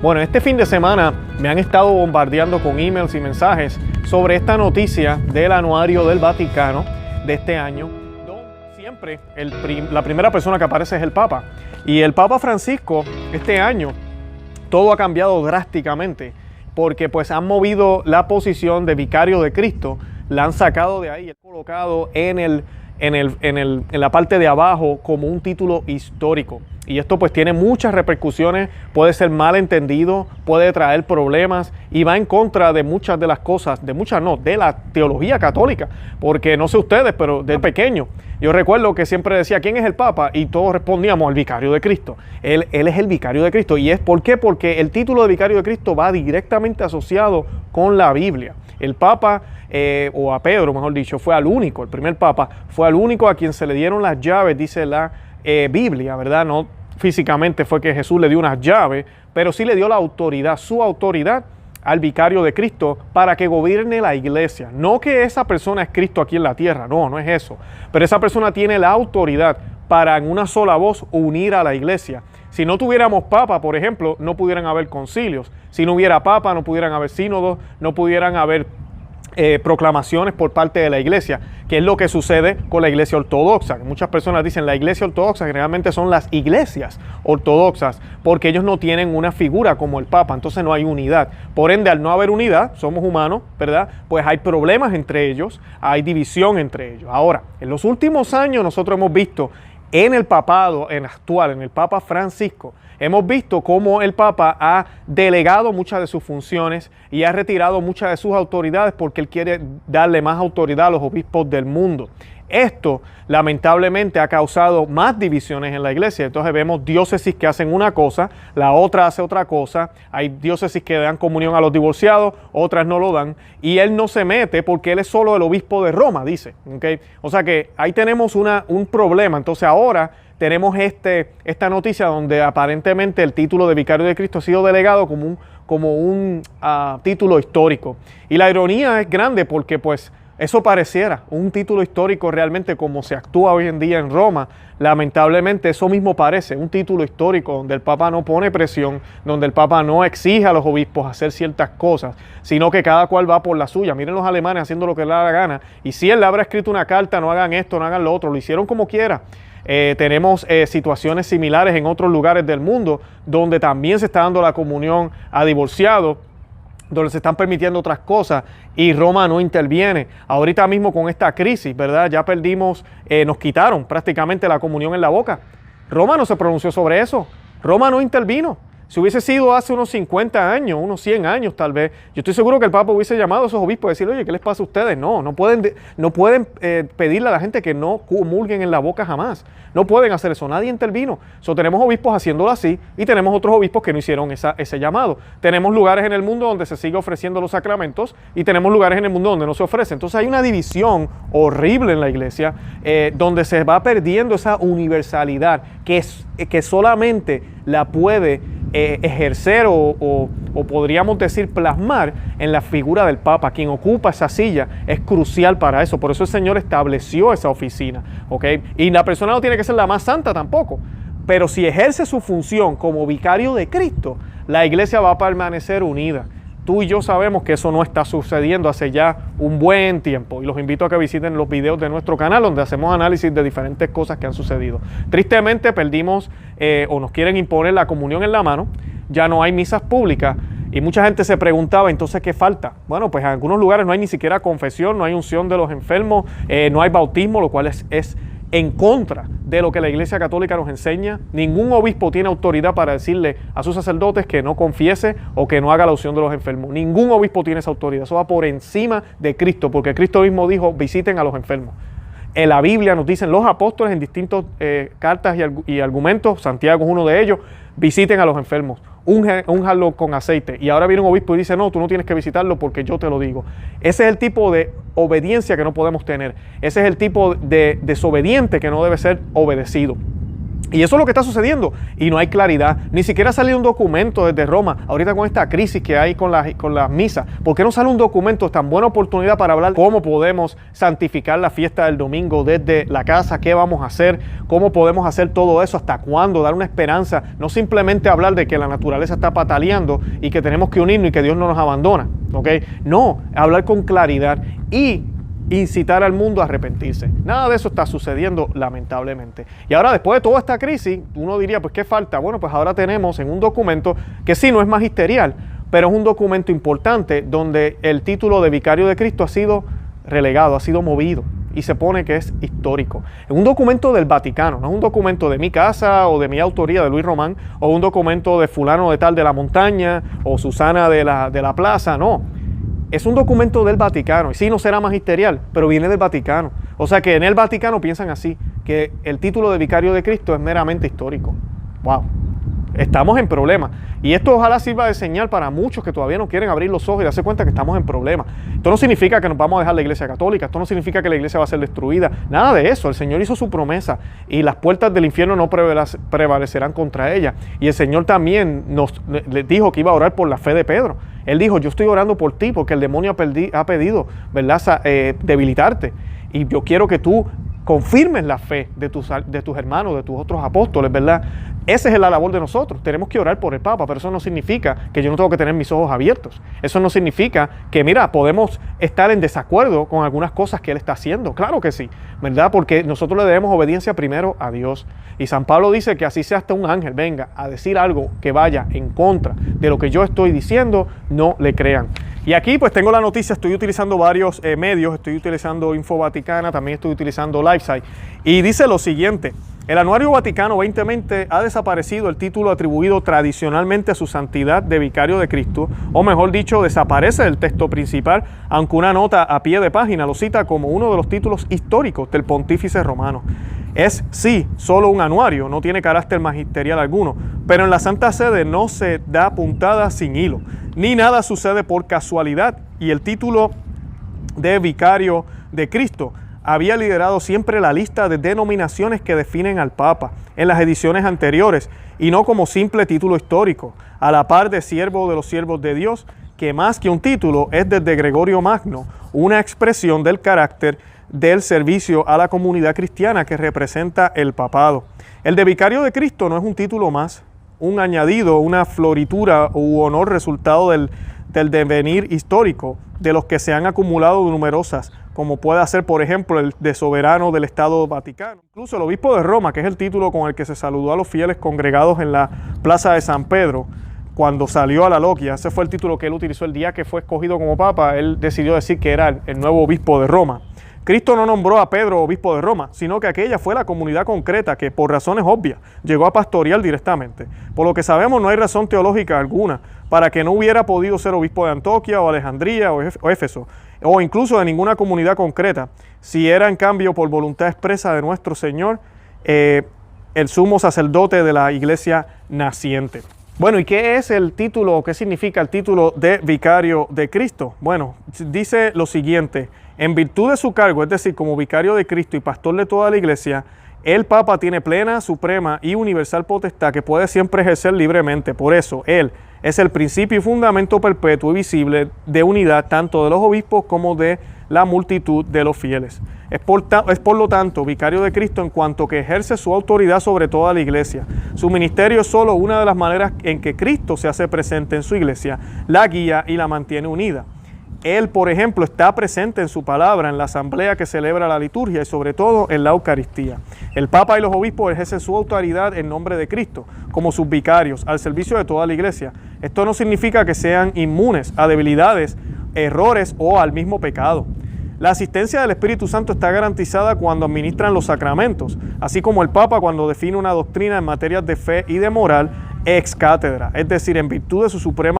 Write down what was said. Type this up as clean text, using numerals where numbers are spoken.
Bueno, este fin de semana me han estado bombardeando con emails y mensajes sobre esta noticia del anuario del Vaticano de este año, donde siempre la primera persona que aparece es el Papa. Y el Papa Francisco, este año, todo ha cambiado drásticamente, porque pues han movido la posición de vicario de Cristo, la han sacado de ahí y han colocado en la parte de abajo como un título histórico. Y esto pues tiene muchas repercusiones, puede ser mal entendido, puede traer problemas y va en contra de muchas de las cosas, de la teología católica. Porque no sé ustedes, pero de pequeño yo recuerdo que siempre decía, ¿quién es el Papa? Y todos respondíamos, el vicario de Cristo. Él es el vicario de Cristo. ¿Y es por qué? Porque el título de vicario de Cristo va directamente asociado con la Biblia. El Papa, o a Pedro, mejor dicho, el primer Papa, fue al único a quien se le dieron las llaves, dice la Biblia, ¿verdad? No físicamente fue que Jesús le dio unas llaves, pero sí le dio la autoridad, su autoridad al vicario de Cristo para que gobierne la iglesia. No que esa persona es Cristo aquí en la tierra, no es eso. Pero esa persona tiene la autoridad para en una sola voz unir a la iglesia. Si no tuviéramos papa, por ejemplo, no pudieran haber concilios. Si no hubiera papa, no pudieran haber sínodos, no pudieran haber proclamaciones por parte de la iglesia, que es lo que sucede con la iglesia ortodoxa. Muchas personas dicen la iglesia ortodoxa, que realmente son las iglesias ortodoxas, porque ellos no tienen una figura como el Papa, entonces no hay unidad. Por ende, al no haber unidad, somos humanos, ¿verdad? Pues hay problemas entre ellos, hay división entre ellos. Ahora, en los últimos años nosotros hemos visto en el papado actual, en el Papa Francisco, hemos visto cómo el Papa ha delegado muchas de sus funciones y ha retirado muchas de sus autoridades porque él quiere darle más autoridad a los obispos del mundo. Esto lamentablemente ha causado más divisiones en la iglesia. Entonces vemos diócesis que hacen una cosa, la otra hace otra cosa. Hay diócesis que dan comunión a los divorciados, otras no lo dan. Y él no se mete porque él es solo el obispo de Roma, dice. ¿Okay? O sea que ahí tenemos un problema. Entonces ahora tenemos esta noticia donde aparentemente el título de vicario de Cristo ha sido delegado como un título histórico. Y la ironía es grande porque pues eso pareciera un título histórico realmente como se actúa hoy en día en Roma. Lamentablemente eso mismo parece un título histórico donde el Papa no pone presión, donde el Papa no exige a los obispos hacer ciertas cosas, sino que cada cual va por la suya. Miren los alemanes haciendo lo que les da la gana. Y si él le habrá escrito una carta, no hagan esto, no hagan lo otro, lo hicieron como quiera. Tenemos situaciones similares en otros lugares del mundo donde también se está dando la comunión a divorciados, donde se están permitiendo otras cosas y Roma no interviene. Ahorita mismo con esta crisis, ¿verdad? Ya perdimos, nos quitaron prácticamente la comunión en la boca. Roma no se pronunció sobre eso. Roma no intervino. Si hubiese sido hace unos 50 años, unos 100 años tal vez, yo estoy seguro que el Papa hubiese llamado a esos obispos y decirle, oye, ¿qué les pasa a ustedes? No pueden pedirle a la gente que no comulguen en la boca jamás. No pueden hacer eso, nadie intervino. Tenemos obispos haciéndolo así y tenemos otros obispos que no hicieron ese llamado. Tenemos lugares en el mundo donde se sigue ofreciendo los sacramentos y tenemos lugares en el mundo donde no se ofrece. Entonces hay una división horrible en la iglesia donde se va perdiendo esa universalidad que solamente la puede ejercer o podríamos decir plasmar en la figura del Papa. Quien ocupa esa silla es crucial para eso. Por eso el Señor estableció esa oficina, ¿ok? Y la persona no tiene que ser la más santa tampoco. Pero si ejerce su función como vicario de Cristo, la iglesia va a permanecer unida. Tú y yo sabemos que eso no está sucediendo hace ya un buen tiempo y los invito a que visiten los videos de nuestro canal donde hacemos análisis de diferentes cosas que han sucedido. Tristemente perdimos o nos quieren imponer la comunión en la mano, ya no hay misas públicas y mucha gente se preguntaba entonces ¿qué falta? Bueno, pues en algunos lugares no hay ni siquiera confesión, no hay unción de los enfermos, no hay bautismo, lo cual es en contra de lo que la Iglesia Católica nos enseña. Ningún obispo tiene autoridad para decirle a sus sacerdotes que no confiese o que no haga la unción de los enfermos. Ningún obispo tiene esa autoridad. Eso va por encima de Cristo, porque Cristo mismo dijo, visiten a los enfermos. En la Biblia nos dicen los apóstoles en distintas cartas y argumentos, Santiago es uno de ellos, visiten a los enfermos, únjanlo con aceite. Y ahora viene un obispo y dice, no, tú no tienes que visitarlo porque yo te lo digo. Ese es el tipo de obediencia que no podemos tener. Ese es el tipo de desobediente que no debe ser obedecido. Y eso es lo que está sucediendo y no hay claridad. Ni siquiera salió un documento desde Roma. Ahorita con esta crisis que hay con las misas, ¿por qué no sale un documento? Es tan buena oportunidad para hablar cómo podemos santificar la fiesta del domingo desde la casa, qué vamos a hacer, cómo podemos hacer todo eso, hasta cuándo, dar una esperanza. No simplemente hablar de que la naturaleza está pataleando y que tenemos que unirnos y que Dios no nos abandona. ¿Ok? No, hablar con claridad y incitar al mundo a arrepentirse. Nada de eso está sucediendo, lamentablemente. Y ahora, después de toda esta crisis, uno diría, pues, ¿qué falta? Bueno, pues ahora tenemos en un documento que sí, no es magisterial, pero es un documento importante donde el título de vicario de Cristo ha sido relegado, ha sido movido y se pone que es histórico. Es un documento del Vaticano, no es un documento de mi casa o de mi autoría, de Luis Román, o un documento de fulano de tal de la montaña o Susana de la plaza, no. Es un documento del Vaticano, y sí, no será magisterial, pero viene del Vaticano. O sea que en el Vaticano piensan así, que el título de vicario de Cristo es meramente histórico. ¡Wow! Estamos en problemas. Y esto ojalá sirva de señal para muchos que todavía no quieren abrir los ojos y darse cuenta que estamos en problemas. Esto no significa que nos vamos a dejar la iglesia católica, esto no significa que la iglesia va a ser destruida, nada de eso. El Señor hizo su promesa y las puertas del infierno no prevalecerán contra ella. Y el Señor también les dijo que iba a orar por la fe de Pedro. Él dijo, yo estoy orando por ti porque el demonio ha pedido, ¿verdad?, debilitarte. Y yo quiero que tú confirmes la fe de tus hermanos, de tus otros apóstoles, ¿verdad? Esa es la labor de nosotros. Tenemos que orar por el Papa, pero eso no significa que yo no tengo que tener mis ojos abiertos. Eso no significa que, mira, podemos estar en desacuerdo con algunas cosas que él está haciendo. Claro que sí, ¿verdad? Porque nosotros le debemos obediencia primero a Dios. Y San Pablo dice que así sea hasta un ángel venga a decir algo que vaya en contra de lo que yo estoy diciendo, no le crean. Y aquí pues tengo la noticia, estoy utilizando varios medios, estoy utilizando Info Vaticana, también estoy utilizando LifeSite. Y dice lo siguiente: el Anuario Vaticano 2020 ha desaparecido el título atribuido tradicionalmente a su santidad de vicario de Cristo, o mejor dicho, desaparece del texto principal, aunque una nota a pie de página lo cita como uno de los títulos históricos del pontífice romano. Es, sí, solo un anuario, no tiene carácter magisterial alguno, pero en la Santa Sede no se da puntada sin hilo, ni nada sucede por casualidad, y el título de vicario de Cristo había liderado siempre la lista de denominaciones que definen al Papa en las ediciones anteriores, y no como simple título histórico, a la par de siervo de los siervos de Dios, que más que un título es desde Gregorio Magno una expresión del carácter del servicio a la comunidad cristiana que representa el papado. El de vicario de Cristo no es un título más, un añadido, una floritura u honor resultado del devenir histórico de los que se han acumulado numerosas, como puede ser, por ejemplo, el de soberano del Estado Vaticano. Incluso el obispo de Roma, que es el título con el que se saludó a los fieles congregados en la plaza de San Pedro, cuando salió a la logia, ese fue el título que él utilizó el día que fue escogido como papa. Él decidió decir que era el nuevo obispo de Roma. Cristo no nombró a Pedro obispo de Roma, sino que aquella fue la comunidad concreta que, por razones obvias, llegó a pastorear directamente. Por lo que sabemos, no hay razón teológica alguna para que no hubiera podido ser obispo de Antioquía o Alejandría o Éfeso, o incluso de ninguna comunidad concreta, si era en cambio por voluntad expresa de nuestro Señor, el sumo sacerdote de la iglesia naciente. Bueno, ¿y qué es el título o qué significa el título de vicario de Cristo? Bueno, dice lo siguiente: en virtud de su cargo, es decir, como vicario de Cristo y pastor de toda la iglesia, el Papa tiene plena, suprema y universal potestad que puede siempre ejercer libremente. Por eso, él es el principio y fundamento perpetuo y visible de unidad tanto de los obispos como de la multitud de los fieles. Es por lo tanto vicario de Cristo en cuanto que ejerce su autoridad sobre toda la iglesia. Su ministerio es solo una de las maneras en que Cristo se hace presente en su iglesia, la guía y la mantiene unida. Él, por ejemplo, está presente en su palabra, en la asamblea que celebra la liturgia y sobre todo en la Eucaristía. El Papa y los obispos ejercen su autoridad en nombre de Cristo, como sus vicarios, al servicio de toda la iglesia. Esto no significa que sean inmunes a debilidades, errores o al mismo pecado. La asistencia del Espíritu Santo está garantizada cuando administran los sacramentos, así como el Papa cuando define una doctrina en materias de fe y de moral ex cátedra, es decir, en virtud de su suprema